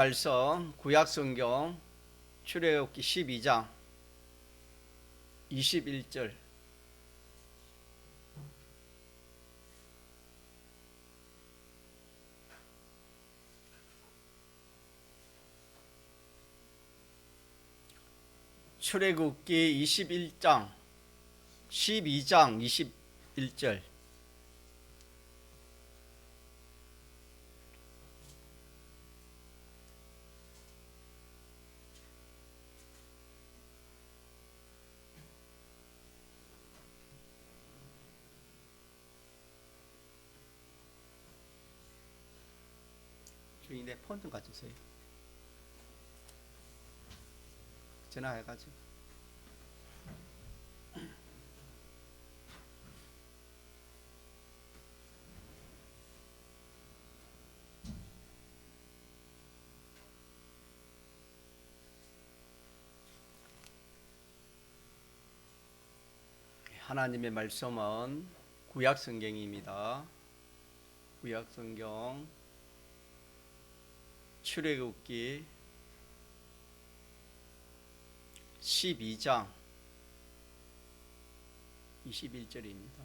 말씀 구약성경 출애굽기 12장 21절. 출애굽기 12장 21절. 주인의 폰 좀 가주세요. 전화해가지고. 하나님의 말씀은 구약성경입니다. 구약성경 출애굽기 12장 21절입니다.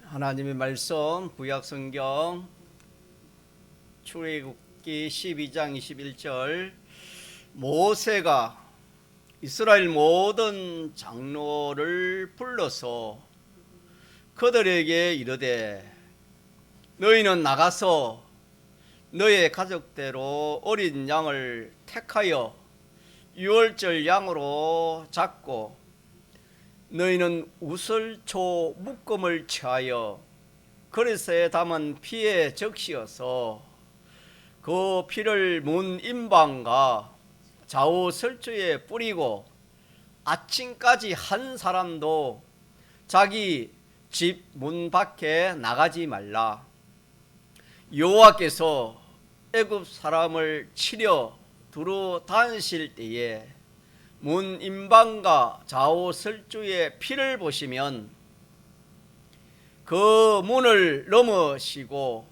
하나님의 말씀 구약성경 출애굽기 12장 21절. 모세가 이스라엘 모든 장로를 불러서 그들에게 이르되 너희는 나가서 너의 가족대로 어린 양을 택하여 유월절 양으로 잡고 너희는 우슬초 묶음을 취하여 그릇에 담은 피에 적시어서 그 피를 문 임방과 좌우 설주에 뿌리고 아침까지 한 사람도 자기 집 문 밖에 나가지 말라. 여호와께서 애굽 사람을 치려 두루 다니실 때에 문 임방과 좌우 설주의 피를 보시면 그 문을 넘으시고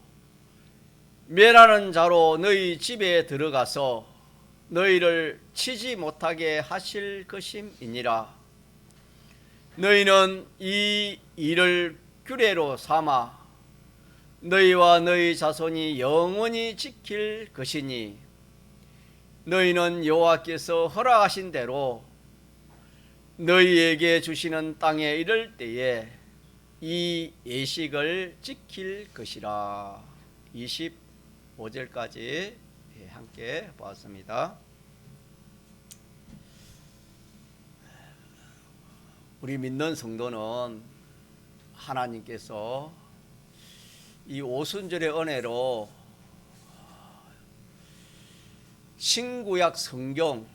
멸하는 자로 너희 집에 들어가서 너희를 치지 못하게 하실 것임이니라. 너희는 이 일을 규례로 삼아 너희와 너희 자손이 영원히 지킬 것이니 너희는 여호와께서 허락하신 대로 너희에게 주시는 땅에 이를 때에 이 예식을 지킬 것이라. 25절까지 함께 보았습니다. 우리 믿는 성도는 하나님께서 이 오순절의 은혜로 신구약 성경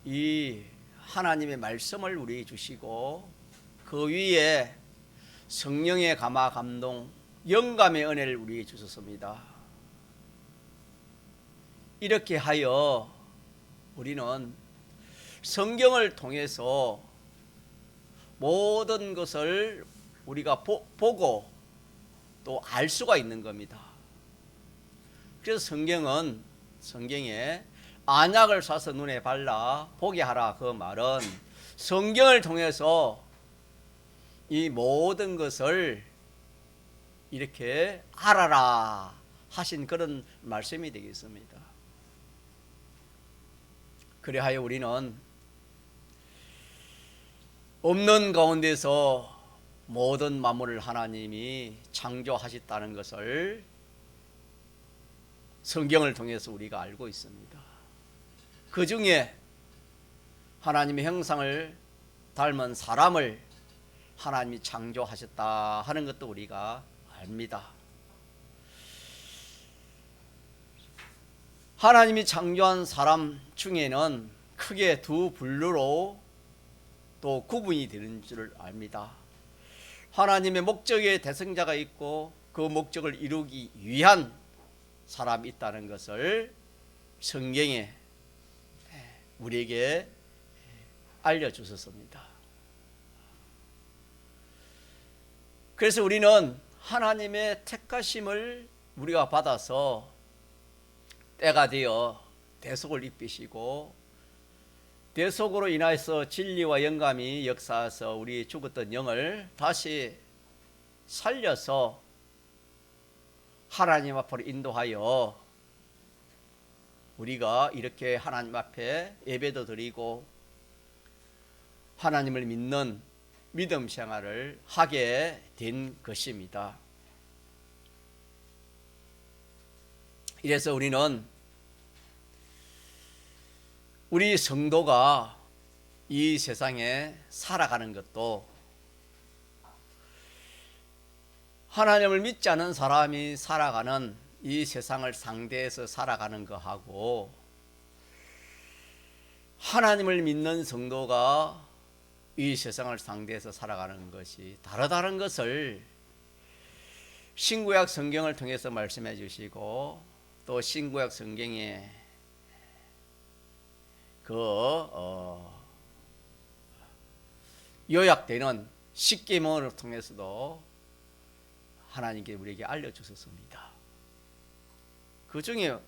이 하나님의 말씀을 우리에게 주시고 그 위에 성령의 감화 감동 영감의 은혜를 우리에게 주셨습니다. 이렇게 하여 우리는 성경을 통해서 모든 것을 우리가 보고 또 알 수가 있는 겁니다. 그래서 성경에 안약을 사서 눈에 발라 보게 하라, 그 말은 성경을 통해서 이 모든 것을 이렇게 알아라 하신 그런 말씀이 되겠습니다. 그래하여 우리는 없는 가운데서 모든 만물을 하나님이 창조하셨다는 것을 성경을 통해서 우리가 알고 있습니다. 그 중에 하나님의 형상을 닮은 사람을 하나님이 창조하셨다 하는 것도 우리가 압니다. 하나님이 창조한 사람 중에는 크게 두 분류로 또 구분이 되는 줄 압니다. 하나님의 목적의 대성자가 있고 그 목적을 이루기 위한 사람이 있다는 것을 성경에 우리에게 알려주셨습니다. 그래서 우리는 하나님의 택하심을 우리가 받아서 때가 되어 대속을 입히시고 대속으로 인하여서 진리와 영감이 역사해서 우리 죽었던 영을 다시 살려서 하나님 앞으로 인도하여 우리가 이렇게 하나님 앞에 예배도 드리고 하나님을 믿는 믿음 생활을 하게 된 것입니다. 이래서 우리는 우리 성도가 이 세상에 살아가는 것도 하나님을 믿지 않는 사람이 살아가는 이 세상을 상대해서 살아가는 것하고 하나님을 믿는 성도가 이 세상을 상대해서 살아가는 것이 다르다는 것을 신구약 성경을 통해서 말씀해 주시고 또 신구약 성경에 요약되는 십계명을 통해서도 하나님께 우리에게 알려주셨습니다. 그 중에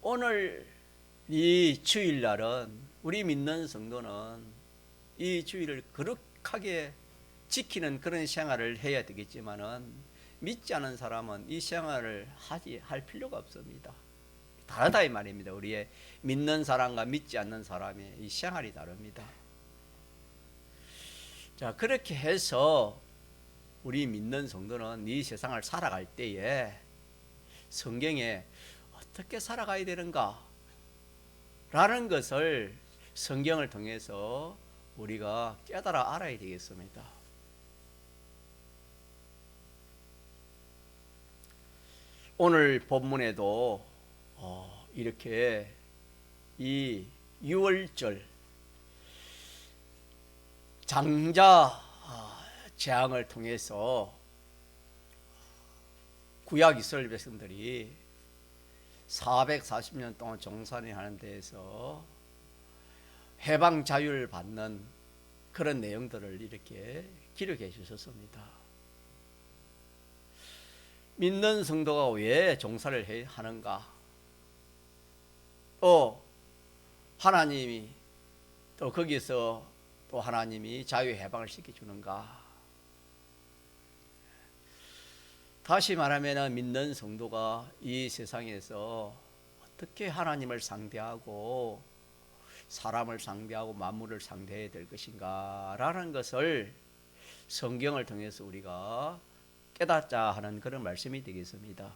오늘 이 주일날은 우리 믿는 성도는 이 주일을 거룩하게 지키는 그런 생활을 해야 되겠지만은 믿지 않은 사람은 이 생활을 할 필요가 없습니다. 다르다 이 말입니다. 우리의 믿는 사람과 믿지 않는 사람의 이 생활이 다릅니다. 자, 그렇게 해서 우리 믿는 성도는 이 세상을 살아갈 때에 성경에 어떻게 살아가야 되는가 라는 것을 성경을 통해서 우리가 깨달아 알아야 되겠습니다. 오늘 본문에도 이렇게 이 유월절 장자 재앙을 통해서 구약 이스라엘 백성들이 440년 동안 종살이 하는 데에서 해방 자유를 받는 그런 내용들을 이렇게 기록해 주셨습니다. 믿는 성도가 왜 종살을 하는가? 또 하나님이 또 거기서 또 하나님이 자유 해방을 시켜주는가? 다시 말하면 믿는 성도가 이 세상에서 어떻게 하나님을 상대하고 사람을 상대하고 만물을 상대해야 될 것인가 라는 것을 성경을 통해서 우리가 깨닫자 하는 그런 말씀이 되겠습니다.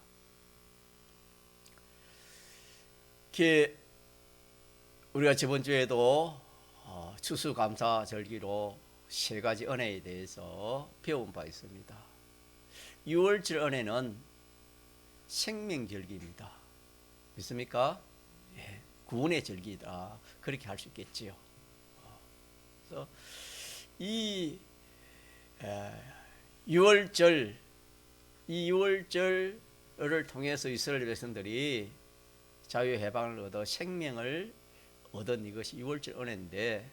우리가 저번 주에도 추수감사절기로 세 가지 은혜에 대해서 배운 바 있습니다. 6월절 은혜는 생명절기입니다. 믿습니까? 예, 구원의 절기다. 그렇게 할 수 있겠지요. 그래서 이 6월절, 이 6월절을 통해서 이스라엘 백성들이 자유해방을 얻어 생명을 얻은 이것이 6월절 은혜인데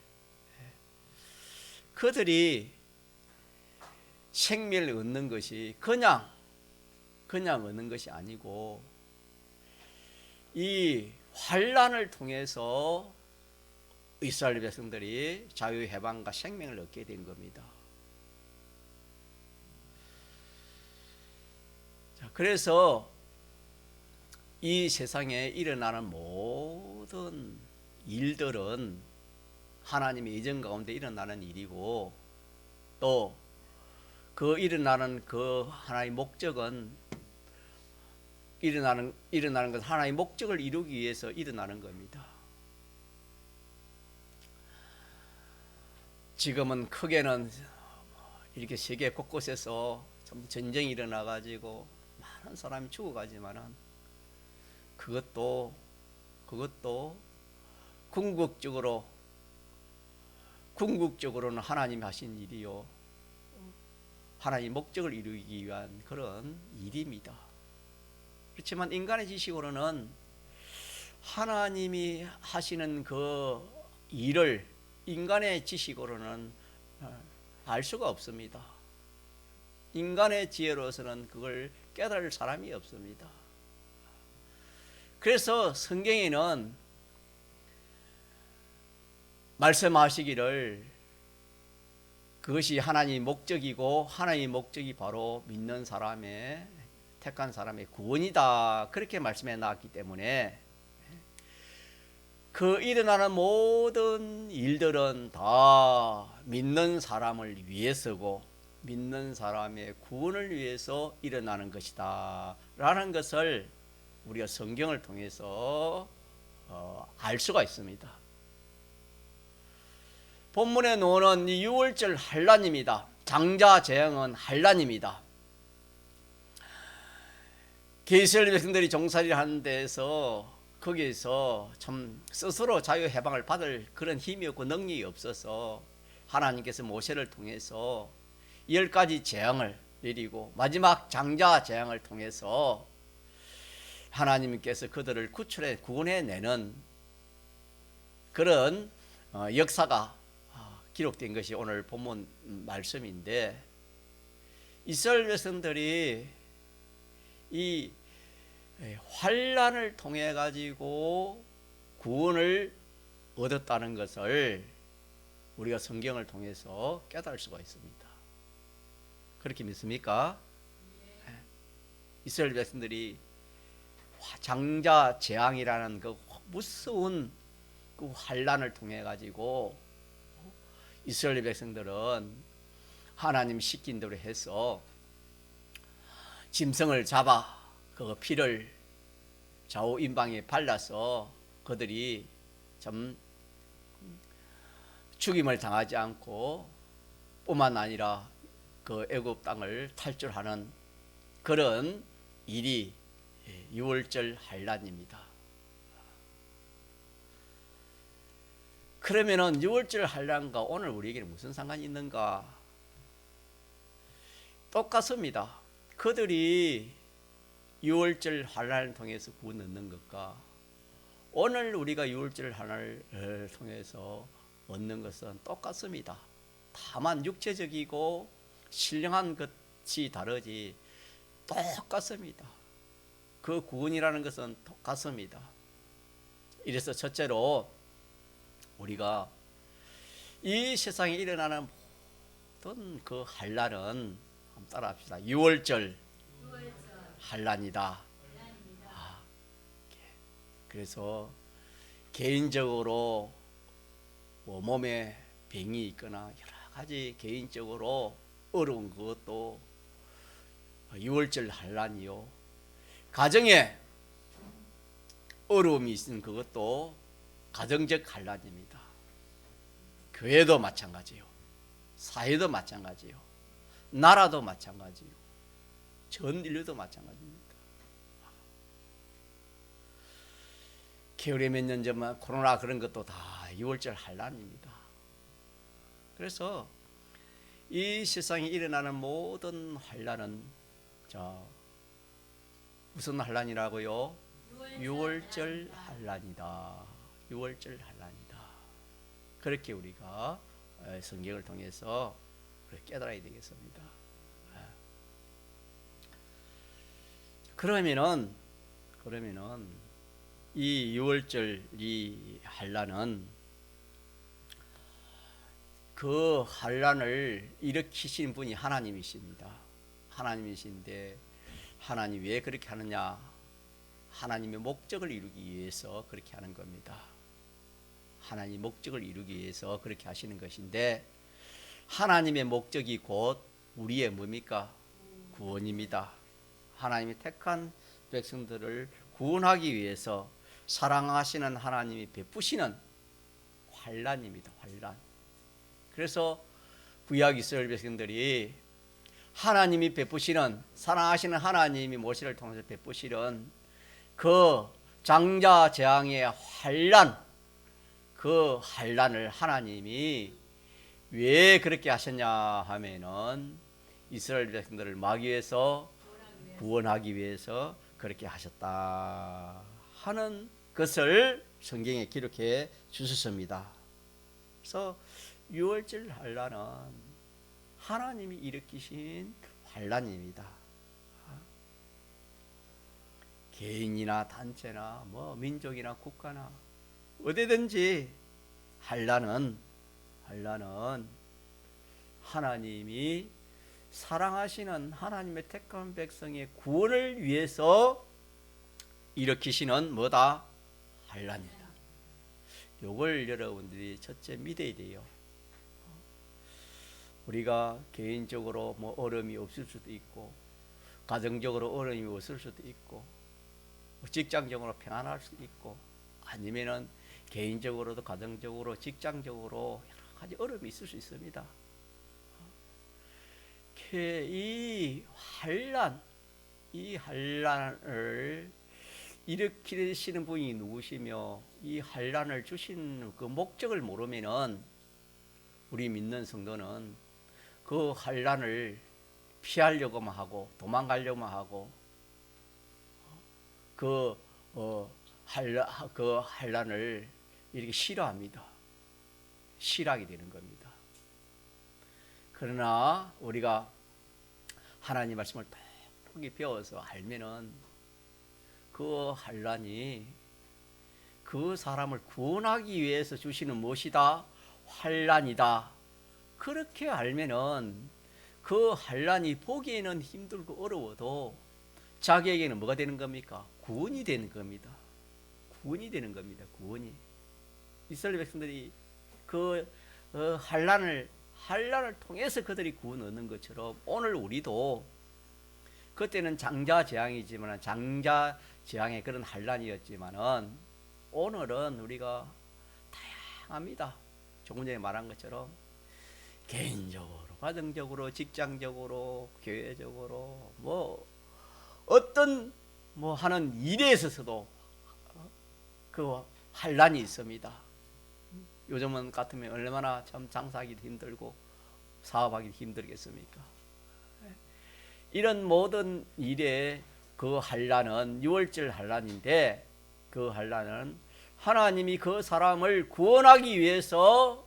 그들이 생명을 얻는 것이 그냥 얻는 것이 아니고 이 환난을 통해서 이스라엘 백성들이 자유해방과 생명을 얻게 된 겁니다. 자, 그래서 이 세상에 일어나는 모든 일들은 하나님의 예정 가운데 일어나는 일이고 또 그 일어나는 그 하나의 목적은 일어나는 것 하나의 목적을 이루기 위해서 일어나는 겁니다. 지금은 크게는 이렇게 세계 곳곳에서 전쟁이 일어나가지고 많은 사람이 죽어가지만은 그것도 궁극적으로는 하나님이 하신 일이요, 하나님 목적을 이루기 위한 그런 일입니다. 그렇지만 인간의 지식으로는 하나님이 하시는 그 일을 인간의 지식으로는 알 수가 없습니다. 인간의 지혜로서는 그걸 깨달을 사람이 없습니다. 그래서 성경에는 말씀하시기를 그것이 하나님의 목적이고 하나님의 목적이 바로 믿는 사람의, 택한 사람의 구원이다, 그렇게 말씀해 놨기 때문에 그 일어나는 모든 일들은 다 믿는 사람을 위해서고 믿는 사람의 구원을 위해서 일어나는 것이다 라는 것을 우리가 성경을 통해서 알 수가 있습니다. 본문에 나오는 이 유월절 환란입니다. 장자 재앙은 환란입니다. 이스라엘 백성들이 종살이를 하는 데에서 거기에서 참 스스로 자유 해방을 받을 그런 힘이 없고 능력이 없어서 하나님께서 모세를 통해서 10가지 재앙을 내리고 마지막 장자 재앙을 통해서 하나님께서 그들을 구원해내는 그런 역사가 기록된 것이 오늘 본문 말씀인데, 이스라엘 백성들이 이 환란을 통해 가지고 구원을 얻었다는 것을 우리가 성경을 통해서 깨달을 수가 있습니다. 그렇게 믿습니까? 이스라엘 백성들이 장자 재앙이라는 그 무서운 그 환란을 통해 가지고 이스라엘 백성들은 하나님 시킨 대로 해서 짐승을 잡아 그 피를 좌우 임방에 발라서 그들이 참 죽임을 당하지 않고 뿐만 아니라 그 애굽 땅을 탈출하는 그런 일이 유월절 환란입니다. 그러면은 유월절 환란과 오늘 우리에게는 무슨 상관이 있는가? 똑같습니다. 그들이 유월절 환란을 통해서 구원 얻는 것과 오늘 우리가 유월절 환란을 통해서 얻는 것은 똑같습니다. 다만 육체적이고 신령한 것이 다르지 똑같습니다. 그 구원이라는 것은 똑같습니다. 이래서 첫째로 우리가 이 세상에 일어나는 모든 그 환란은 한번 따라합시다. 유월절 환란이다. 그래서 개인적으로 몸에 병이 있거나 여러 가지 개인적으로 어려운 것도 유월절 환란이요, 가정에 어려움이 있는 그것도 가정적 환란입니다. 교회도 마찬가지요, 사회도 마찬가지요, 나라도 마찬가지요, 전 인류도 마찬가지입니다. 겨울에 몇 년 전만 코로나 그런 것도 다 6월절 환란입니다. 그래서 이 세상에 일어나는 모든 환란은 무슨 환란이라고요? 6월절 환란이다. 6월절 환란이다. 그렇게 우리가 성경을 통해서 깨달아야 되겠습니다. 그러면은 이 6월절 이 환란은 그 환란을 일으키신 분이 하나님이십니다. 하나님이신데 하나님 왜 그렇게 하느냐? 하나님의 목적을 이루기 위해서 그렇게 하는 겁니다. 하나님의 목적을 이루기 위해서 그렇게 하시는 것인데, 하나님의 목적이 곧 우리의 뭡니까? 구원입니다. 하나님이 택한 백성들을 구원하기 위해서 사랑하시는 하나님이 베푸시는 환난입니다. 환난. 그래서 구약 이스라엘 백성들이 하나님이 베푸시는, 사랑하시는 하나님이 모세를 통해서 베푸시는 그 장자 재앙의 환난, 그 환난을 하나님이 왜 그렇게 하셨냐 하면은 이스라엘 백성들을 마귀에서 구원하기 위해서 그렇게 하셨다 하는 것을 성경에 기록해 주셨습니다. 그래서 유월절 환난은 하나님이 일으키신 환난입니다. 개인이나 단체나 뭐 민족이나 국가나 어디든지 환난은 하나님이 사랑하시는 하나님의 택한 백성의 구원을 위해서 일으키시는 뭐다? 환난이다. 요걸 여러분들이 첫째 믿어야 돼요. 우리가 개인적으로 뭐 어려움이 없을 수도 있고, 가정적으로 어려움이 없을 수도 있고, 직장적으로 평안할 수도 있고, 아니면은 개인적으로도 가정적으로 직장적으로 여러 가지 어려움이 있을 수 있습니다. 이 환난을 일으키시는 분이 누구시며 이 환난을 주신 그 목적을 모르면은 우리 믿는 성도는 그 환난을 피하려고만 하고 도망가려고만 하고 그 환난을 이렇게 싫어합니다. 싫어하게 되는 겁니다. 그러나 우리가 하나님 말씀을 똑똑히 배워서 알면은 그 환난이 그 사람을 구원하기 위해서 주시는 무엇이다? 환난이다. 그렇게 알면은 그 환난이 보기에는 힘들고 어려워도 자기에게는 뭐가 되는 겁니까? 구원이 되는 겁니다. 구원이 되는 겁니다. 구원이. 이스라엘 백성들이 그 환난을 통해서 그들이 구원 얻는 것처럼 오늘 우리도 그때는 장자 재앙이지만 장자 재앙의 그런 환난이었지만은 오늘은 우리가 다양합니다. 조금 전에 말한 것처럼 개인적으로, 가정적으로, 직장적으로, 교회적으로 뭐 어떤 뭐 하는 일에 있어서도 그 환난이 있습니다. 요즘은 같으면 얼마나 참 장사하기도 힘들고 사업하기도 힘들겠습니까? 이런 모든 일에 그 환난은 유월절 환난인데 그 환난은 하나님이 그 사람을 구원하기 위해서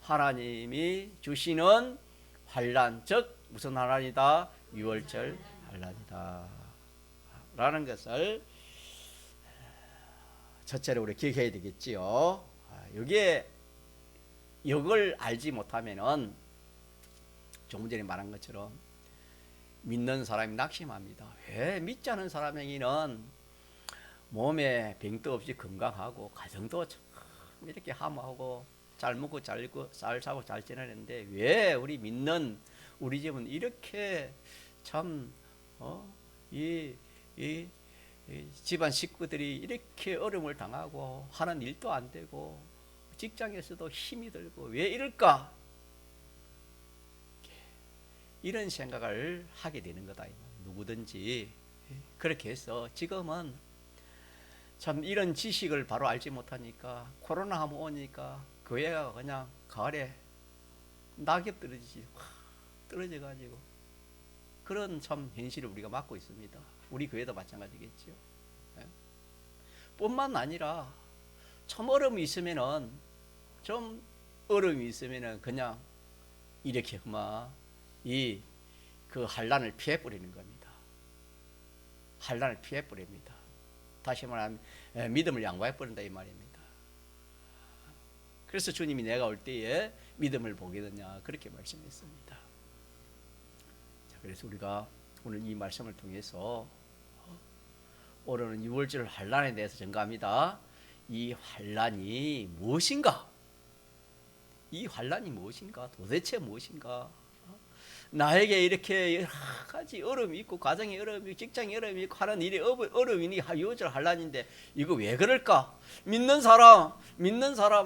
하나님이 주시는 환난, 즉 무슨 환난이다? 유월절 환난이다 라는 것을 첫째로 우리 기억해야 되겠지요. 여기에 이걸 알지 못하면은 조금 전에 말한 것처럼 믿는 사람이 낙심합니다. 왜 믿지 않은 사람에게는 몸에 병도 없이 건강하고 가정도 참 이렇게 하모하고 잘 먹고 잘 입고 잘 사고 잘 지내는데 왜 우리 믿는 우리 집은 이렇게 참 이 집안 식구들이 이렇게 어려움을 당하고 하는 일도 안 되고 직장에서도 힘이 들고 왜 이럴까? 이런 생각을 하게 되는 거다. 누구든지 그렇게 해서 지금은 참 이런 지식을 바로 알지 못하니까 코로나 한번 오니까 교회가 그냥 가을에 낙엽 떨어지지 떨어져 가지고 그런 참 현실을 우리가 맞고 있습니다. 우리 교회도 마찬가지겠죠. 뿐만 아니라 참 어려움이 있으면은 좀 어려움이 있으면은 그냥 이렇게 그 환난을 피해 버리는 겁니다. 환난을 피해 버립니다. 다시 말하면 믿음을 양보해 버린다 이 말입니다. 그래서 주님이 내가 올 때에 믿음을 보겠느냐 그렇게 말씀했습니다. 자, 그래서 우리가 오늘 이 말씀을 통해서 오늘은 유월절 환난에 대해서 전가합니다. 이 환난이 무엇인가? 이 환난이 무엇인가? 도대체 무엇인가? 나에게 이렇게 여러 가지 어려움이 있고 가정에 어려움이 있고 직장에 어려움이 있고 하는 일이 어려움이니 요절 환란인데 이거 왜 그럴까? 믿는 사람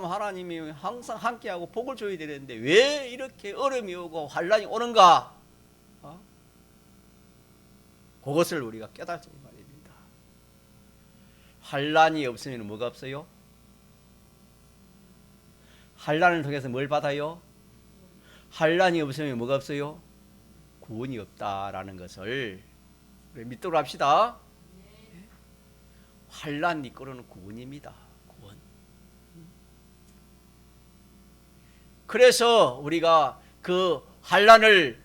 하나님이 항상 함께하고 복을 줘야 되는데 왜 이렇게 어려움이 오고 환란이 오는가? 그것을 우리가 깨닫자 이 말입니다. 환란이 없으면 뭐가 없어요? 환란을 통해서 뭘 받아요? 환란이 없으면 뭐가 없어요? 구원이 없다라는 것을 믿도록 합시다. 환란 이끌어는 구원입니다. 구원. 그래서 우리가 그 환란을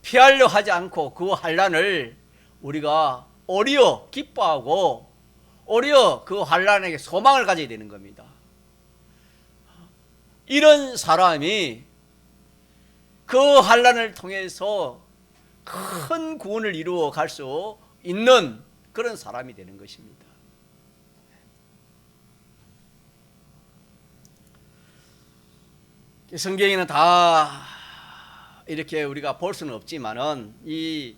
피하려 하지 않고 그 환란을 우리가 오히려 기뻐하고 오히려 그 환란에게 소망을 가져야 되는 겁니다. 이런 사람이 그 환란을 통해서 큰 구원을 이루어 갈 수 있는 그런 사람이 되는 것입니다. 성경에는 다 이렇게 우리가 볼 수는 없지만은 이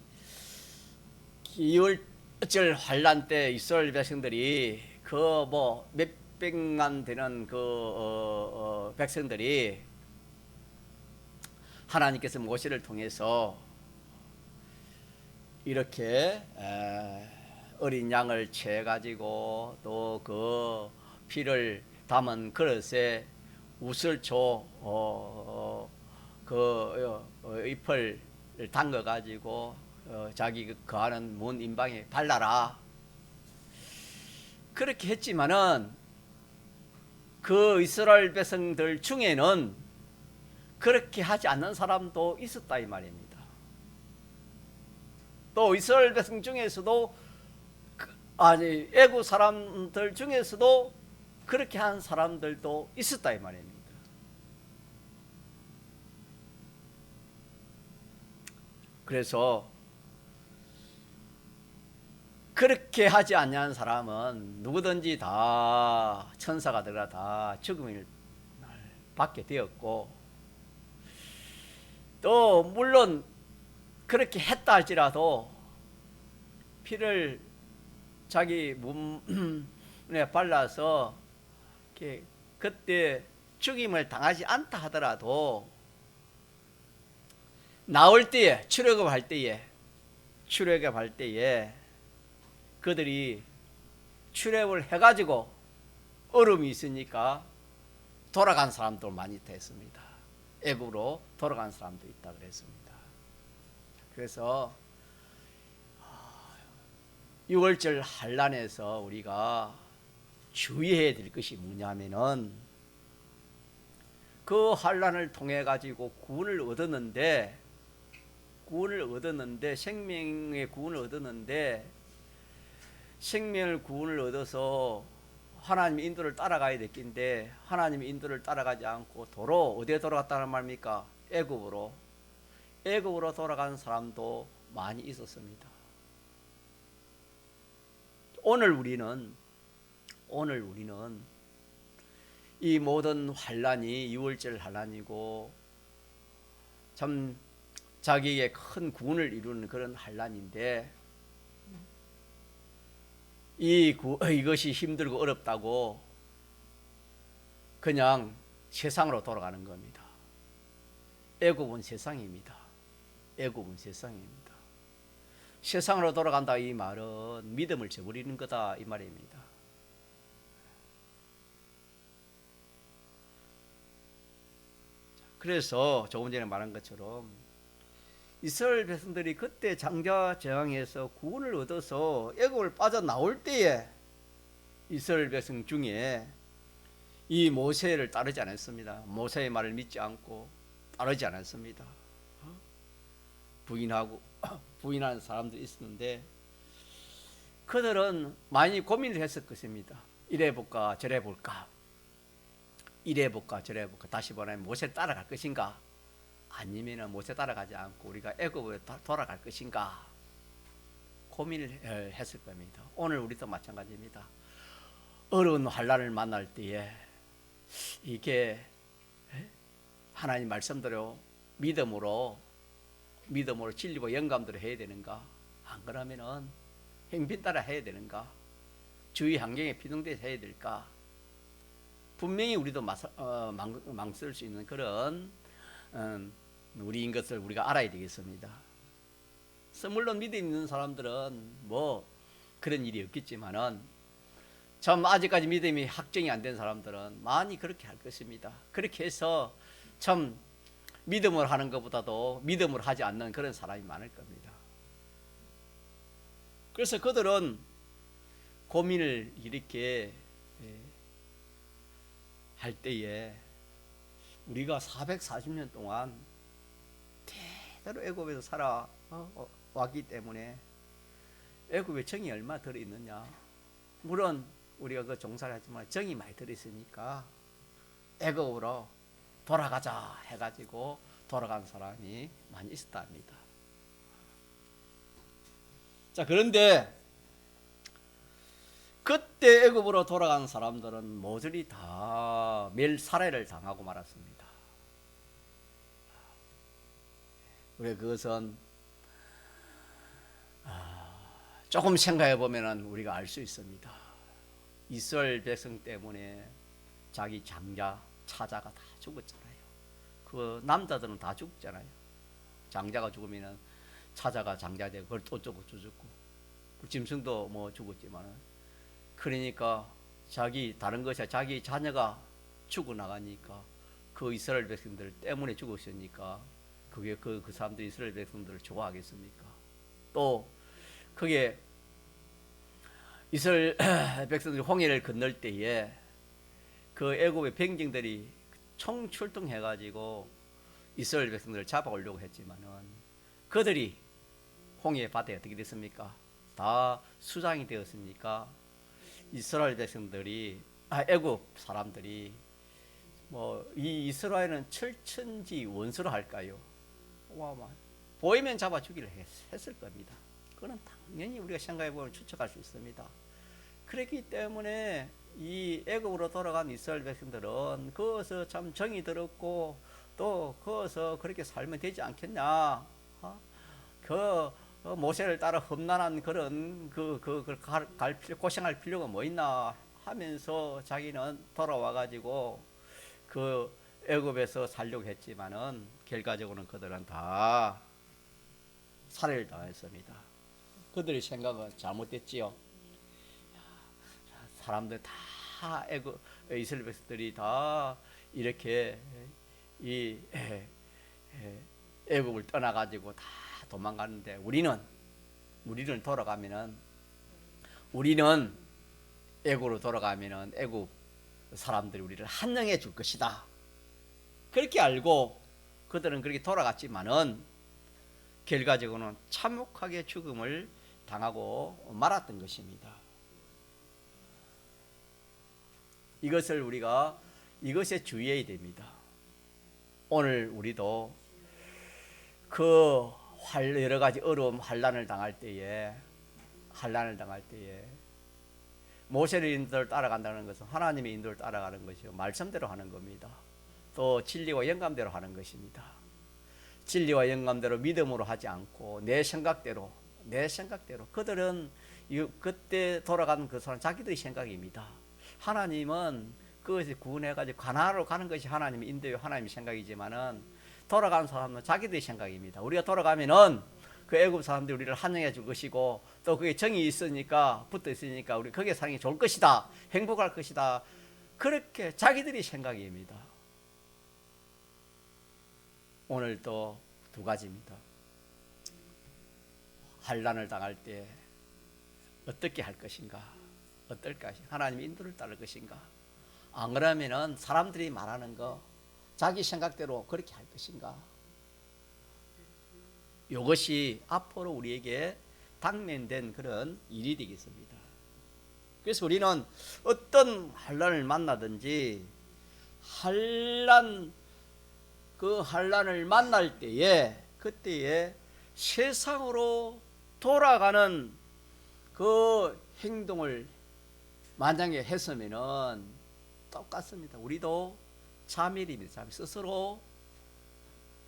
기울절 환란 때 이스라엘 백성들이 그 뭐 몇백만 되는 그 백성들이 하나님께서 모세를 통해서 이렇게 어린 양을 채 가지고 또 그 피를 담은 그릇에 우슬초 잎을 담가 가지고 자기 거하는 문 임방에 발라라. 그렇게 했지만은 그 이스라엘 백성들 중에는 그렇게 하지 않는 사람도 있었다 이 말입니다. 또 이스라엘 백성 중에서도 애국 사람들 중에서도 그렇게 한 사람들도 있었다 이 말입니다. 그래서 그렇게 하지 않는 사람은 누구든지 다 천사가 들어가 다 죽음을 받게 되었고, 또 물론 그렇게 했다 할지라도 피를 자기 몸에 발라서 그때 죽임을 당하지 않다 하더라도 나올 때에 출애굽할 때에 그들이 출애굽을 해가지고 얼음이 있으니까 돌아간 사람도 많이 됐습니다. 애굽으로 돌아간 사람도 있다 그랬습니다. 그래서 6월절 환란에서 우리가 주의해야 될 것이 뭐냐면은 그 환란을 통해 가지고 구원을 얻었는데 생명의 구원을 얻었는데 생명을 구원을 얻어서 하나님의 인도를 따라가야 될 긴데 하나님의 인도를 따라가지 않고 도로 어디에 돌아갔다는 말입니까? 애굽으로 돌아간 사람도 많이 있었습니다. 오늘 우리는 이 모든 환란이 6월절 환란이고 참 자기에게 큰 구원을 이루는 그런 환란인데 이것이 힘들고 어렵다고 그냥 세상으로 돌아가는 겁니다. 애굽은 세상입니다. 세상으로 돌아간다 이 말은 믿음을 저버리는 거다 이 말입니다. 그래서 조금 전에 말한 것처럼 이스라엘 백성들이 그때 장자 재앙에서 구원을 얻어서 애굽을 빠져나올 때에 이스라엘 백성 중에 이 모세를 따르지 않았습니다. 모세의 말을 믿지 않고 따르지 않았습니다. 부인하는 사람들이 있었는데 그들은 많이 고민을 했을 것입니다. 이래 볼까 저래 볼까, 다시 보면 모세를 따라갈 것인가, 아니면 모세 따라가지 않고 우리가 애굽으로 돌아갈 것인가 고민을 했을 겁니다. 오늘 우리도 마찬가지입니다. 어려운 환난을 만날 때에 이게 하나님 말씀대로 믿음으로 믿음으로 진리와 영감대로 해야 되는가? 안 그러면은 행빈 따라 해야 되는가? 주위 환경에 피동돼서 해야 될까? 분명히 우리도 망설 수 있는 그런 우리인 것을 우리가 알아야 되겠습니다. 그래서 물론 믿음 있는 사람들은 뭐 그런 일이 없겠지만은 참 아직까지 믿음이 확정이 안 된 사람들은 많이 그렇게 할 것입니다. 그렇게 해서 참 믿음을 하는 것보다도 믿음을 하지 않는 그런 사람이 많을 겁니다. 그래서 그들은 고민을 이렇게 할 때에 우리가 440년 동안 대대로 애굽에서 살아왔기 때문에 애굽에 정이 얼마나 들어있느냐. 물론 우리가 그 종사를 하지만 정이 많이 들어있으니까 애굽으로 돌아가자 해가지고 돌아간 사람이 많이 있었다 합니다. 자, 그런데 그때 애굽으로 돌아간 사람들은 모조리 다 멸살해를 당하고 말았습니다. 우리 그것은 조금 생각해 보면 우리가 알 수 있습니다. 이스라엘 백성 때문에 자기 장자, 차자가 다 죽었잖아요. 그 남자들은 다 죽잖아요. 장자가 죽으면 차자가 장자 되고 그걸 또 죽고 짐승도 뭐 죽었지만 그러니까 다른 것이 자기 자녀가 죽어나가니까 그 이스라엘 백성들 때문에 죽었으니까 그게 그 사람들이 이스라엘 백성들을 좋아하겠습니까? 또 그게 이스라엘 백성들이 홍해를 건널 때에 그 애굽의 병정들이 총 출동해가지고 이스라엘 백성들을 잡아오려고 했지만은 그들이 홍해 바다에 어떻게 됐습니까? 다 수장이 되었으니까 이스라엘 백성들이 애굽 사람들이 뭐 이 이스라엘은 철천지 원수로 할까요? 보이면 잡아 죽이려 했을 겁니다. 그건 당연히 우리가 생각해 보면 추측할 수 있습니다. 그렇기 때문에 이 애굽으로 돌아간 이스라엘 백성들은 거기서 참 정이 들었고 또 거기서 그렇게 살면 되지 않겠냐? 모세를 따라 험난한 그런 고생할 필요가 뭐 있나 하면서 자기는 돌아와 가지고 그 애굽에서 살려고 했지만은 결과적으로는 그들은 다 살해를 당했습니다. 그들의 생각은 잘못됐지요. 사람들 다 이스라엘 백성들이 다 이렇게 이 애굽을 떠나 가지고 다 도망가는데 우리는 애굽으로 돌아가면은 애굽 사람들이 우리를 한영해 줄 것이다. 그렇게 알고 그들은 그렇게 돌아갔지만은 결과적으로는 참혹하게 죽음을 당하고 말았던 것입니다. 이것에 주의해야 됩니다. 오늘 우리도 그 여러 가지 어려움, 환난을 당할 때에 모세의 인도를 따라간다는 것은 하나님의 인도를 따라가는 것이요 말씀대로 하는 겁니다. 또 진리와 영감대로 하는 것입니다. 진리와 영감대로 믿음으로 하지 않고 내 생각대로 그들은 그때 돌아간 그 사람 자기들의 생각입니다. 하나님은 그것이 구원해가지고 가나안으로 가는 것이 하나님의 인도요 하나님의 생각이지만은 돌아간 사람은 자기들의 생각입니다. 우리가 돌아가면은 그 애굽 사람들이 우리를 환영해 줄 것이고 또 그게 정이 있으니까 붙어 있으니까 우리 거기에 사는 게 좋을 것이다, 행복할 것이다. 그렇게 자기들의 생각입니다. 오늘 또 두 가지입니다. 환난을 당할 때 어떻게 할 것인가, 어떨까? 하나님의 인도를 따를 것인가? 안 그러면은 사람들이 말하는 거 자기 생각대로 그렇게 할 것인가? 이것이 앞으로 우리에게 당면된 그런 일이 되겠습니다. 그래서 우리는 어떤 환난을 만나든지 그 환난을 만날 때에 그때에 세상으로 돌아가는 그 행동을 만약에 했으면은 똑같습니다. 우리도 자멸입니다. 스스로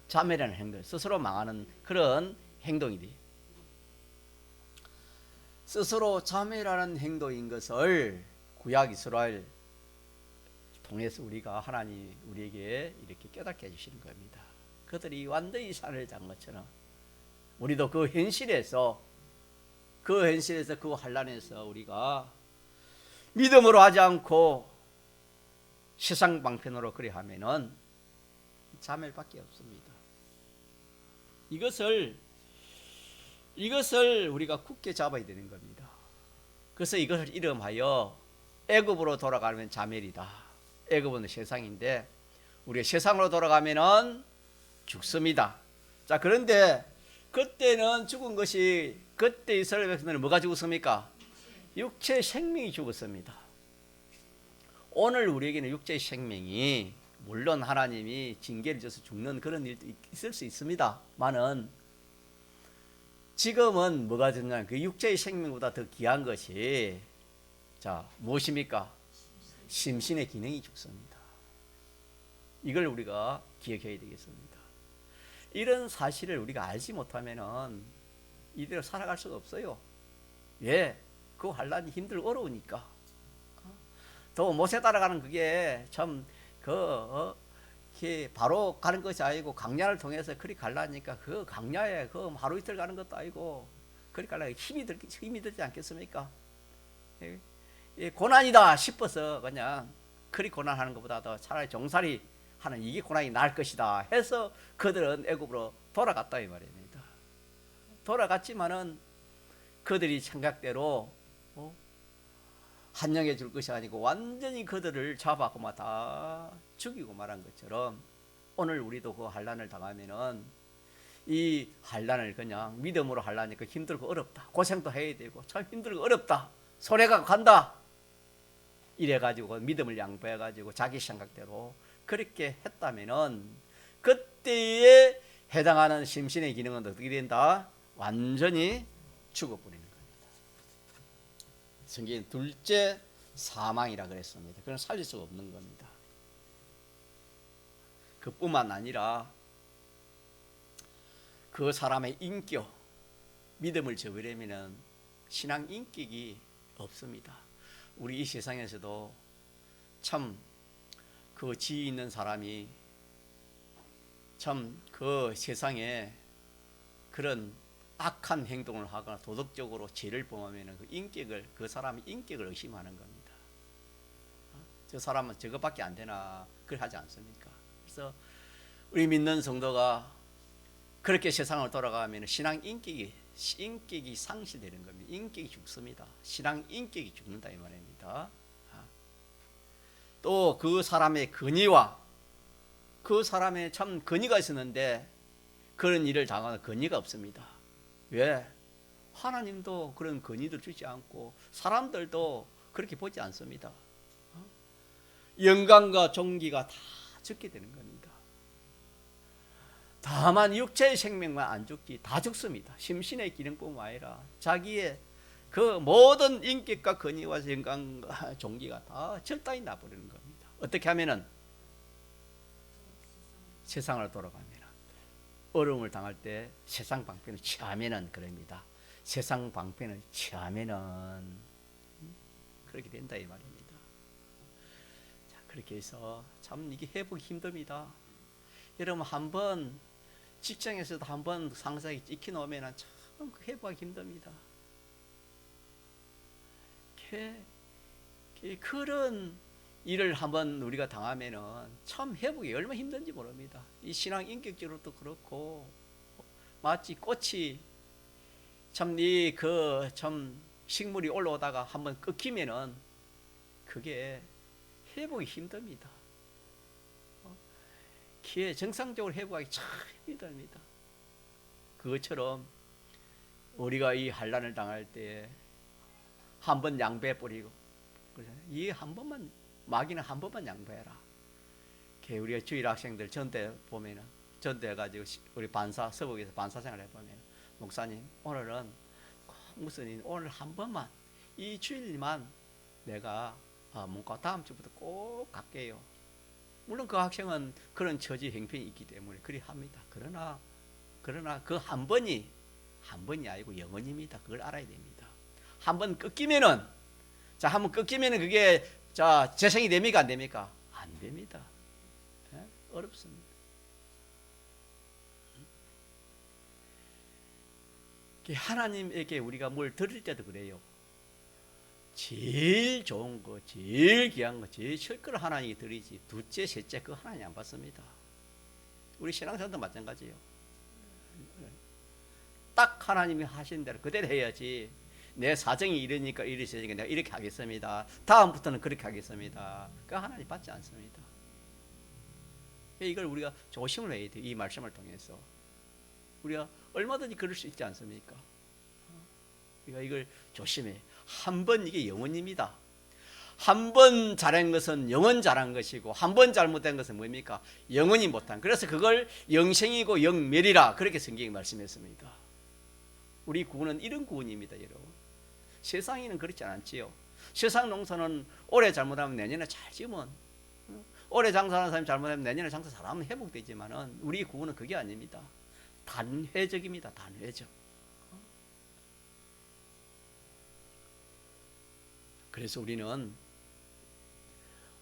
자멸이라는 행동, 스스로 망하는 그런 행동이 돼. 스스로 자멸하는 행동인 것을 구약 이스라엘 통해서 우리가 하나님 우리에게 이렇게 깨닫게 해주시는 겁니다. 그들이 완전히 산을 잔 것처럼 우리도 그 현실에서 그 환란에서 우리가 믿음으로 하지 않고 세상 방편으로 그리 하면은 자멸밖에 없습니다. 이것을 우리가 굳게 잡아야 되는 겁니다. 그래서 이것을 이름하여 애굽으로 돌아가면 자멸이다. 애굽은 세상인데 우리가 세상으로 돌아가면은 죽습니다. 자, 그런데 그때는 죽은 것이 그때 이스라엘 백성들은 뭐가 죽었습니까? 육체의 생명이 죽었습니다. 오늘 우리에게는 육체의 생명이 물론 하나님이 징계를 줘서 죽는 그런 일도 있을 수 있습니다만은 지금은 뭐가 됐냐? 그 육체의 생명보다 더 귀한 것이 자 무엇입니까? 심신의 기능이 죽습니다. 이걸 우리가 기억해야 되겠습니다. 이런 사실을 우리가 알지 못하면은 이대로 살아갈 수가 없어요. 왜? 그 환란이 힘들고 어려우니까. 또 못에 따라가는 그게 참 바로 가는 것이 아니고 강야를 통해서 그리 갈라니까 그 강야에 그 하루 이틀 가는 것도 아니고 그리 갈라 힘이 들지 않겠습니까? 고난이다 싶어서 그냥 그리 고난하는 것보다 더 차라리 종살이 하는 이게 고난이 나을 것이다 해서 그들은 애굽으로 돌아갔다 이 말입니다. 돌아갔지만은 그들이 생각대로 한영해 줄 것이 아니고 완전히 그들을 잡아고 다 죽이고 말한 것처럼 오늘 우리도 그 환란을 당하면은 이 환란을 그냥 믿음으로 하려니까 힘들고 어렵다. 고생도 해야 되고 참 힘들고 어렵다. 손해가 간다. 이래가지고 믿음을 양보해가지고 자기 생각대로 그렇게 했다면은 그때에 해당하는 심신의 기능은 어떻게 된다? 완전히 죽어버리는 겁니다. 성경에 둘째 사망이라 그랬습니다. 그건 살릴 수가 없는 겁니다. 그뿐만 아니라 그 사람의 인격, 믿음을 저버리면 신앙 인격이 없습니다. 우리 이 세상에서도 참 그 지위 있는 사람이 참 그 세상에 그런 악한 행동을 하거나 도덕적으로 죄를 범하면 그 사람의 인격을 의심하는 겁니다. 저 사람은 저것밖에 안 되나 그걸 하지 않습니까? 그래서 우리 믿는 성도가 그렇게 세상을 돌아가면 신앙 인격이 상실되는 겁니다. 인격이 죽습니다. 신앙 인격이 죽는다 이 말입니다. 또 그 사람의 근위와 그 사람의 참 근위가 있었는데 그런 일을 당하는 근위가 없습니다. 왜? 하나님도 그런 근위를 주지 않고 사람들도 그렇게 보지 않습니다. 영광과 존귀가 다 죽게 되는 겁니다. 다만 육체의 생명만 안 죽지 다 죽습니다. 심신의 기능뿐만 아니라 자기의 그 모든 인격과 근위와 영광과 존귀가 다 절단이 나버리는 겁니다. 어떻게 하면은 세상을 돌아가면 어려움을 당할 때 세상 방편을 취하면은 그럽니다. 세상 방편을 취하면은 그렇게 된다 이 말입니다. 자, 그렇게 해서 참 이게 회복이 힘듭니다. 여러분 한번 직장에서도 한번 상사에게 찍혀 놓으면 참 그 회복하기 힘듭니다. 그런 일을 한번 우리가 당하면은 참 회복이 얼마나 힘든지 모릅니다. 이 신앙 인격적으로도 그렇고 마치 꽃이 참 식물이 올라오다가 한번 끊기면은 그게 회복이 힘듭니다. 기회 정상적으로 회복하기 참 힘듭니다. 그것처럼 우리가 이 환난을 당할 때 한 번 양보해 버리고 이 한 번만 마귀는 한 번만 양보해라. 우리가 주일 학생들 전대 보면은 전대 가지고 우리 서북에서 반사 생활 해보면 목사님 오늘은 무슨 오늘 한 번만 이 주일만 내가 뭔가 다음 주부터 꼭 갈게요. 물론 그 학생은 그런 처지 형편이 있기 때문에 그리 합니다. 그러나 그 한 번이 아니고 영원입니다. 그걸 알아야 됩니다. 한번 꺾이면은, 한번 꺾이면은 그게 재생이 됩니까? 안 됩니까? 안 됩니다. 예? 어렵습니다. 하나님에게 우리가 뭘 드릴 때도 그래요. 제일 좋은 거, 제일 귀한 거, 제일 철거를 하나님이 드리지 둘째, 셋째 그거 하나님 안 받습니다. 우리 신앙생활도 마찬가지예요. 딱 하나님이 하신 대로 그대로 해야지. 내 사정이 이러니까 이러시니까 내가 이렇게 하겠습니다. 다음부터는 그렇게 하겠습니다. 그거 하나님 받지 않습니다. 이걸 우리가 조심을 해야 돼요. 이 말씀을 통해서 우리가 얼마든지 그럴 수 있지 않습니까? 우리가 이걸 조심해. 한 번 이게 영원입니다. 한 번 잘한 것은 영원 잘한 것이고 한 번 잘못된 것은 뭡니까? 영원히 못한. 그래서 그걸 영생이고 영멸이라 그렇게 성경이 말씀했습니다. 우리 구원은 이런 구원입니다, 여러분. 세상에는 그렇지 않지요. 세상 농사는 올해 잘못하면 내년에 잘 지으면, 올해 장사하는 사람이 잘못하면 내년에 장사 잘하면 회복되지만은 우리 구원은 그게 아닙니다. 단회적입니다. 단회적. 그래서 우리는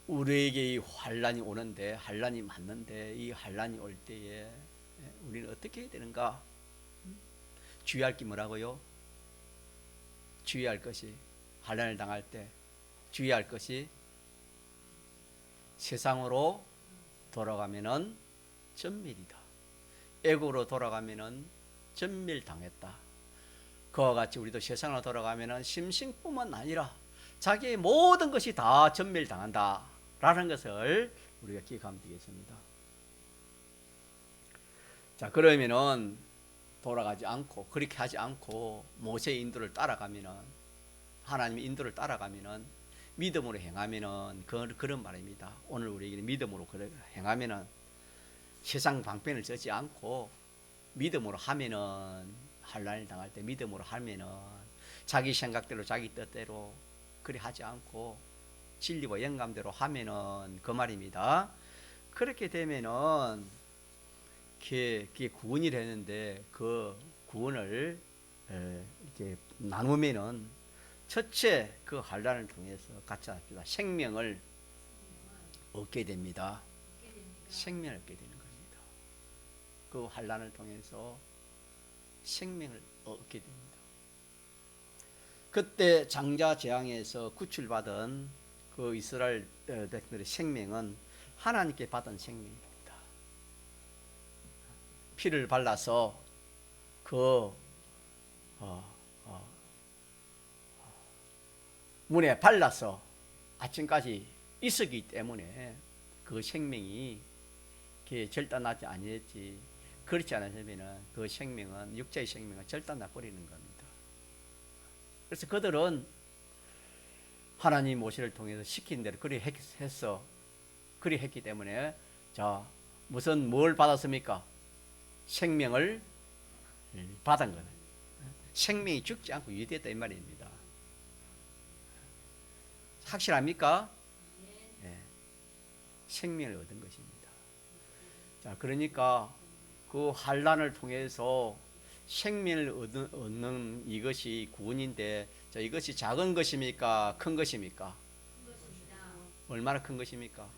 우리에게 이 환란이 오는데, 환란이 맞는데, 이 환란이 올 때에 우리는 어떻게 해야 되는가? 주의할 게 뭐라고요? 주의할 것이, 환란을 당할 때 주의할 것이, 세상으로 돌아가면은 전멸이다. 애국으로 돌아가면은 전멸당했다. 그와 같이 우리도 세상으로 돌아가면은 심신뿐만 아니라 자기의 모든 것이 다 전멸당한다 라는 것을 우리가 기억하면 되겠습니다. 자, 그러면은 돌아가지 않고, 그렇게 하지 않고 모세의 인도를 따라가면은, 하나님의 인도를 따라가면은, 믿음으로 행하면은, 그런 말입니다. 오늘 우리에게 믿음으로 행하면은, 세상 방편을 쓰지 않고 믿음으로 하면은, 환난을 당할 때 믿음으로 하면은 자기 생각대로 자기 뜻대로 그리 하지 않고 진리와 영감대로 하면은 그 말입니다. 그렇게 되면은 그게 구원이 되는데, 그 구원을 이렇게 나누면은, 첫째 그 환난을 통해서 같이 합시다. 생명을 얻게 됩니다. 생명을 얻게 되는 겁니다. 그 환난을 통해서 생명을 얻게 됩니다. 그때 장자 재앙에서 구출받은 그 이스라엘 백성들의 생명은 하나님께 받은 생명입니다. 피를 발라서 그 문에 발라서 아침까지 있었기 때문에 그 생명이 절단나지 아니했지. 그렇지 않으면 그 생명은, 육체의 생명은 절단나 버리는 겁니다. 그래서 그들은 하나님 모세를 통해서 시킨 대로 그리 했어. 그리 했기 때문에, 뭘 받았습니까? 생명을 받은 거예요. 생명이 죽지 않고 유지됐다 이 말입니다. 확실합니까? 네. 생명을 얻은 것입니다. 자, 그러니까 그 환난을 통해서 생명을 얻는 이것이 구원인데, 이것이 작은 것입니까? 큰 것입니까? 얼마나 큰 것입니까?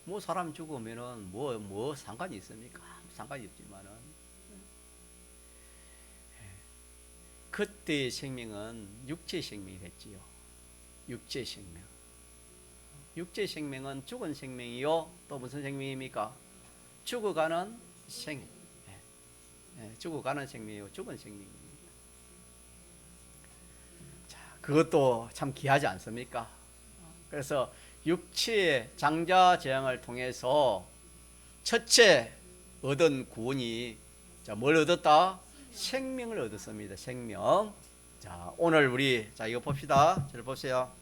뭐 사람 죽으면은 뭐 상관이 있습니까? 상관이 없지만은, 그때의 생명은 육체의 생명이 됐지요. 육체의 생명. 육체의 생명은 죽은 생명이요. 또 무슨 생명입니까? 죽어가는 생명. 죽어가는 생명이요. 죽은 생명입니다. 자, 그것도 참 귀하지 않습니까? 그래서 육체의 장자 재앙을 통해서 첫째 얻은 구원이, 뭘 얻었다? 생명을 얻었습니다. 생명. 자, 오늘 우리 이거 봅시다. 잘 보세요.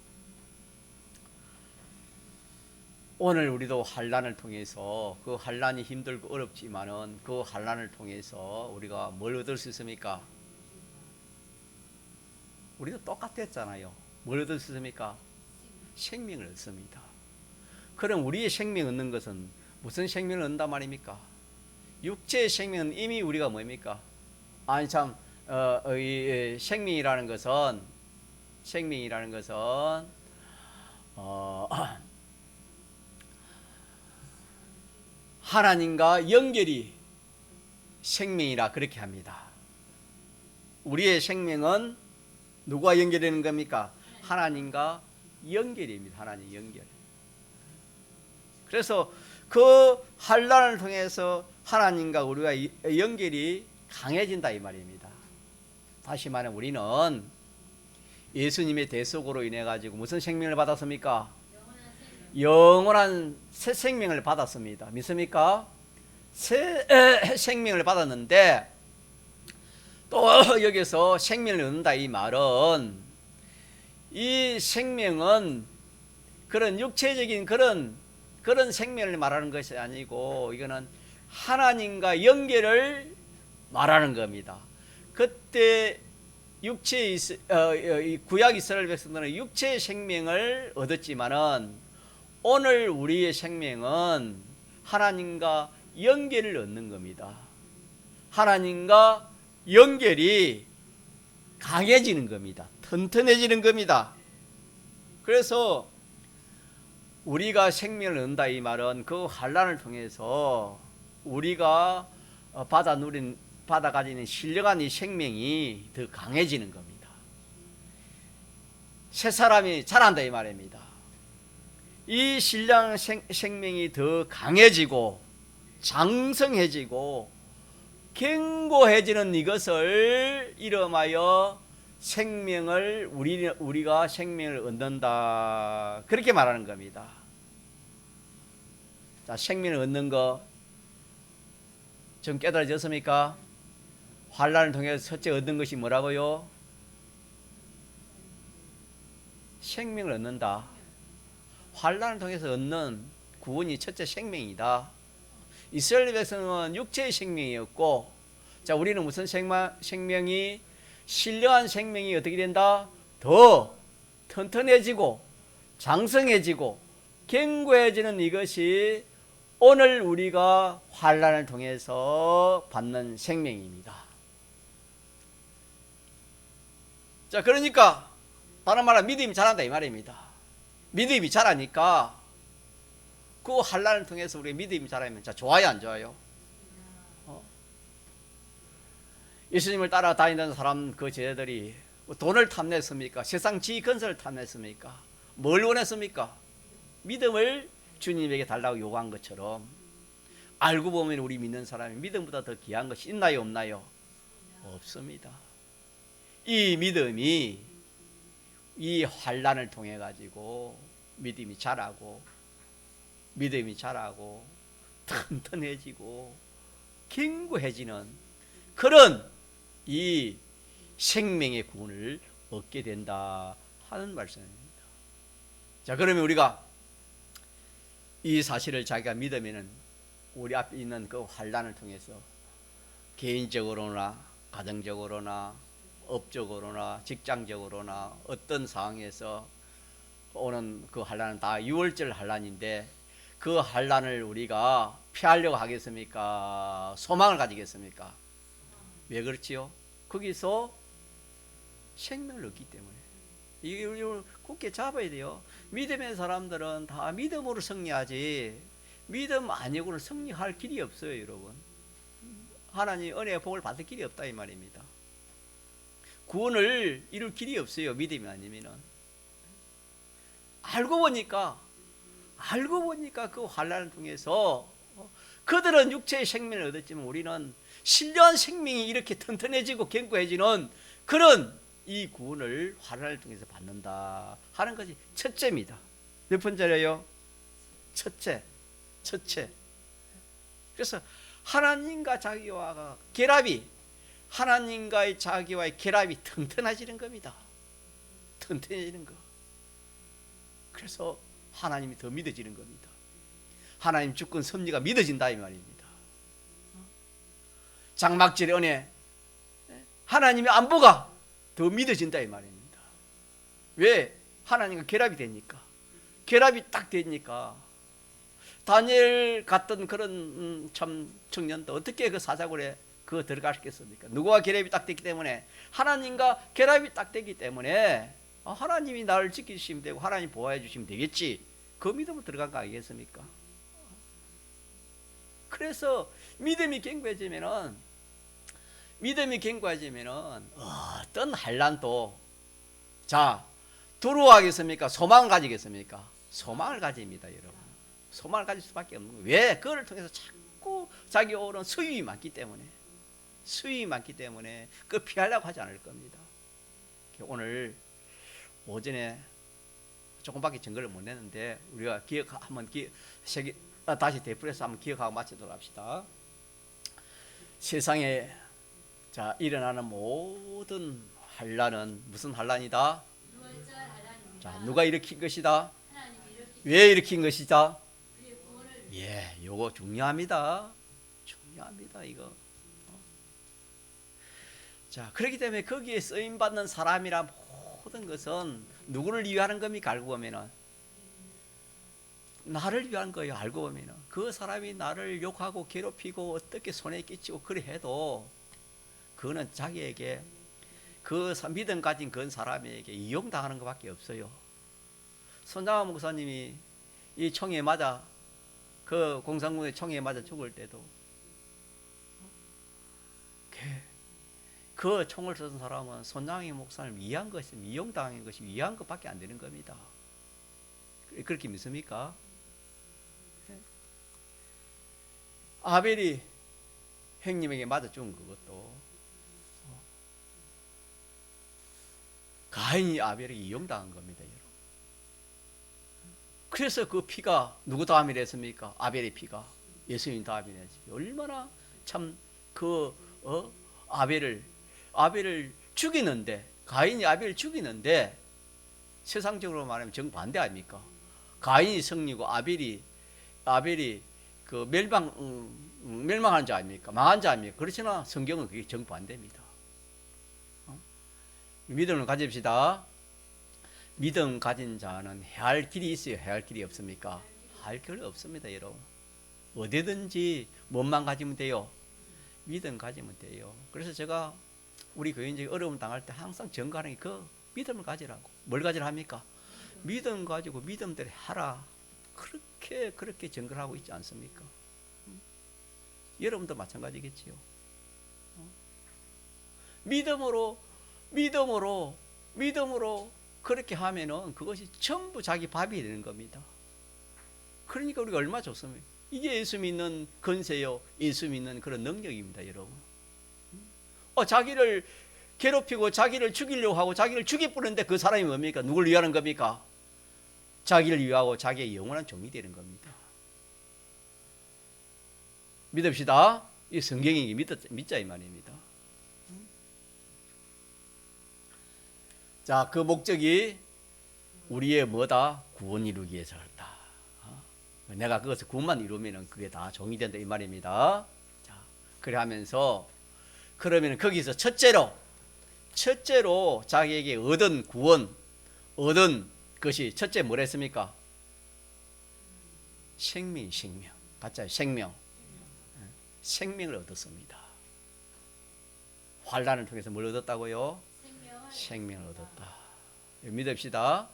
오늘 우리도 환난을 통해서, 그 환난이 힘들고 어렵지만은 그 환난을 통해서 우리가 뭘 얻을 수 있습니까? 우리도 똑같았잖아요. 뭘 얻었습니까? 생명을 얻습니다. 그럼 우리의 생명 얻는 것은 무슨 생명을 얻는단 말입니까? 육체의 생명은 이미 우리가 뭡니까? 아니 참, 이 생명이라는 것은 하나님과 연결이 생명이라 그렇게 합니다. 우리의 생명은 누구와 연결되는 겁니까? 하나님과 연결입니다. 하나님 연결. 그래서 그 환난을 통해서 하나님과 우리가 연결이 강해진다 이 말입니다. 다시 말하면 우리는 예수님의 대속으로 인해 가지고 무슨 생명을 받았습니까? 영원한 새 생명을 받았습니다. 믿습니까? 새 생명을 받았는데 또 여기서 생명을 얻는다 이 말은 이 생명은 그런 육체적인 그런 생명을 말하는 것이 아니고 이거는 하나님과 연결을 말하는 겁니다. 그때 구약 이스라엘 백성들은 육체의 생명을 얻었지만은 오늘 우리의 생명은 하나님과 연결을 얻는 겁니다. 하나님과 연결이 강해지는 겁니다. 튼튼해지는 겁니다. 그래서 우리가 생명을 얻는다 이 말은 그 환난을 통해서 우리가 받아가지는 신령한 이 생명이 더 강해지는 겁니다. 새 사람이 자란다 이 말입니다. 이 신령한 생명이 더 강해지고 장성해지고 견고해지는 이것을 이름하여 우리가 생명을 얻는다 그렇게 말하는 겁니다. 자, 생명을 얻는 거 좀 깨달아졌습니까? 환난을 통해서 첫째 얻는 것이 뭐라고요? 생명을 얻는다. 환난을 통해서 얻는 구원이 첫째 생명이다. 이스라엘 백성은 육체의 생명이었고, 자, 우리는 무슨 생명이 신령한 생명이 어떻게 된다? 더 튼튼해지고 장성해지고 견고해지는 이것이 오늘 우리가 환난을 통해서 받는 생명입니다. 자, 그러니까 다른 말로 믿음이 자란다 이 말입니다. 믿음이 자라니까 그 환난을 통해서 우리 믿음이 자라면 자, 좋아요 안 좋아요? 예수님을 따라다니는 사람 그 제자들이 돈을 탐냈습니까? 세상 지위 건설을 탐냈습니까? 뭘 원했습니까? 믿음을 주님에게 달라고 요구한 것처럼 알고 보면 우리 믿는 사람이 믿음보다 더 귀한 것이 있나요 없나요? 없습니다. 이 믿음이 이 환난을 통해 가지고 믿음이 자라고 튼튼해지고 견고해지는 그런 이 생명의 구원을 얻게 된다 하는 말씀입니다. 자, 그러면 우리가 이 사실을 자기가 믿으면은 우리 앞에 있는 그 환난을 통해서 개인적으로나 가정적으로나 업적으로나 직장적으로나 어떤 상황에서 오는 그 환난은 다 유월절 환난인데 그 환난을 우리가 피하려고 하겠습니까? 소망을 가지겠습니까? 왜 그렇지요? 거기서 생명을 얻기 때문에 이걸 굳게 잡아야 돼요. 믿음의 사람들은 다 믿음으로 승리하지 믿음 아니고는 승리할 길이 없어요, 여러분. 하나님 은혜의 복을 받을 길이 없다 이 말입니다. 구원을 이룰 길이 없어요, 믿음이 아니면은. 알고 보니까 그 환난을 통해서 그들은 육체의 생명을 얻었지만 우리는 신령한 생명이 이렇게 튼튼해지고 견고해지는 그런 이 구원을 환난을 통해서 받는다 하는 것이 첫째입니다. 몇 번째래요? 첫째. 그래서 하나님과의 자기와의 결합이 튼튼해지는 겁니다. 튼튼해지는 거. 그래서 하나님이 더 믿어지는 겁니다. 하나님 주권 섭리가 믿어진다 이 말입니다. 장막절의 은혜, 하나님의 안보가 더 믿어진다 이 말입니다. 왜? 하나님과 결합이 되니까. 결합이 딱 되니까 다니엘 같은 그런 참 청년도 어떻게 그 사자굴에 그거 들어가겠습니까? 누구와 결합이 딱 됐기 때문에, 하나님과 결합이 딱 됐기 때문에 하나님이 나를 지키시면 되고 하나님 보호해 주시면 되겠지, 그 믿음으로 들어간 거 아니겠습니까? 그래서 믿음이 견고해지면은 어떤 환난도 자 두려워하겠습니까? 소망을 가지겠습니까? 소망을 가집니다, 여러분. 소망을 가질 수밖에 없는 거예요. 왜? 그걸 통해서 자꾸 자기 오는 수입이 많기 때문에 그 피하려고 하지 않을 겁니다. 오늘 오전에 조금밖에 증거를 못 냈는데 우리가 다시 되풀이해서 한번 기억하고 마치도록 합시다. 세상에 일어나는 모든 환난은 무슨 환난이다? 자, 누가 일으킨 것이다? 왜 일으킨 것이다? 예, 요거 중요합니다. 이거. 자, 그렇기 때문에 거기에 쓰임 받는 사람이란 모든 것은 누구를 위하는 겁니까? 알고 보면은 나를 위한 거예요. 알고 보면은 그 사람이 나를 욕하고 괴롭히고 어떻게 손해 끼치고 그래 해도 그거는 자기에게 그 믿음 가진 그 사람에게 이용당하는 것밖에 없어요. 손장화 목사님이 이 총에 맞아, 그 공산군의 총에 맞아 죽을 때도 그 총을 쏜 사람은 손장희 목사님을 위한 것이, 이용당한 것이 위한 것밖에 안 되는 겁니다. 그렇게 믿습니까? 아벨이 형님에게 맞아 죽은 그것도 가인이 아벨에게 이용당한 겁니다, 여러분. 그래서 그 피가 누구 다음이라 했습니까? 아벨의 피가 예수님 다음이라지. 얼마나 참 아벨을 죽이는데, 가인이 아벨을 죽이는데 세상적으로 말하면 정반대 아닙니까? 가인이 승리고 아벨이 그 멸망한 자 아닙니까? 망한 자 아닙니까? 그렇지나 성경은 그게 정반대입니다. 믿음을 가집시다. 믿음 가진 자는 해할 길이 있어요? 해할 길이 없습니까? 할 길이 없습니다, 여러분. 어디든지 몸만 가지면 돼요. 믿음 가지면 돼요. 그래서 제가 우리 교인들이 어려움 당할 때 항상 전가하는 게 그 믿음을 가지라고. 뭘 가지라 합니까? 믿음 가지고 믿음대로 하라. 그렇게 전가를 하고 있지 않습니까? 여러분도 마찬가지겠지요. 믿음으로 그렇게 하면은 그것이 전부 자기 밥이 되는 겁니다. 그러니까 우리가 얼마나 좋습니까? 이게 예수 믿는 건세요, 예수 믿는 그런 능력입니다, 여러분. 자기를 괴롭히고 자기를 죽이려고 하고 자기를 죽이 뿌는데 그 사람이 뭡니까? 누굴 위하는 겁니까? 자기를 위하고 자기의 영원한 종이 되는 겁니다. 믿읍시다. 이 성경이 믿자 이 말입니다. 자, 그 목적이 우리의 뭐다? 구원 이루기 위해서 그렇다. 내가 그것을 구원만 이루면 그게 다 종이 된다 이 말입니다. 자, 그래 하면서 그러면 거기서 첫째로 자기에게 얻은 것이 첫째 뭘 했습니까? 생명. 가짜요, 생명을 얻었습니다. 환난을 통해서 뭘 얻었다고요? 생명을 얻었다. 믿읍시다.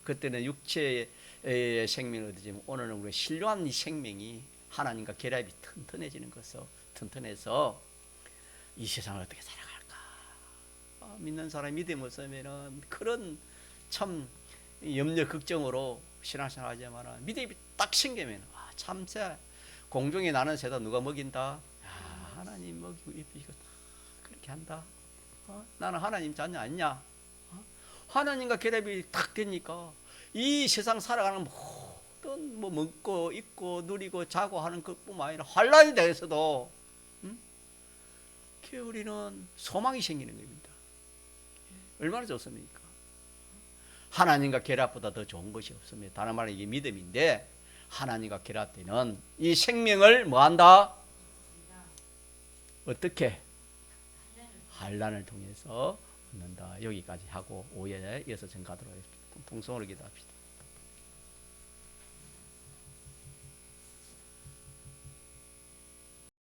그때는 육체의 생명을 얻었지만 오늘은 우리가 신령한 이 생명이 하나님과 결합이 튼튼해서 이 세상을 어떻게 살아갈까? 믿는 사람이 믿음 없으면은 그런 참 염려 걱정으로 신앙생활 하지만 믿음이 딱 생기면 참새 공중에 나는 새도 누가 먹인다? 하나님 먹이고 입히고 그렇게 한다. 나는 하나님 자녀 아니냐? 하나님과 결합이 딱 되니까 이 세상 살아가는 모든 먹고 입고 누리고 자고 하는 것뿐만 아니라 환난에 대해서도 우리는 소망이 생기는 겁니다. 얼마나 좋습니까? 하나님과 결합보다 더 좋은 것이 없습니다. 다른 말로 이게 믿음인데 하나님과 결합되는 이 생명을 뭐한다? 어떻게? 환난을 통해서 얻는다. 여기까지 하고 오후에 이어서 전 가도록 하겠습니다. 통성으로 기도합시다.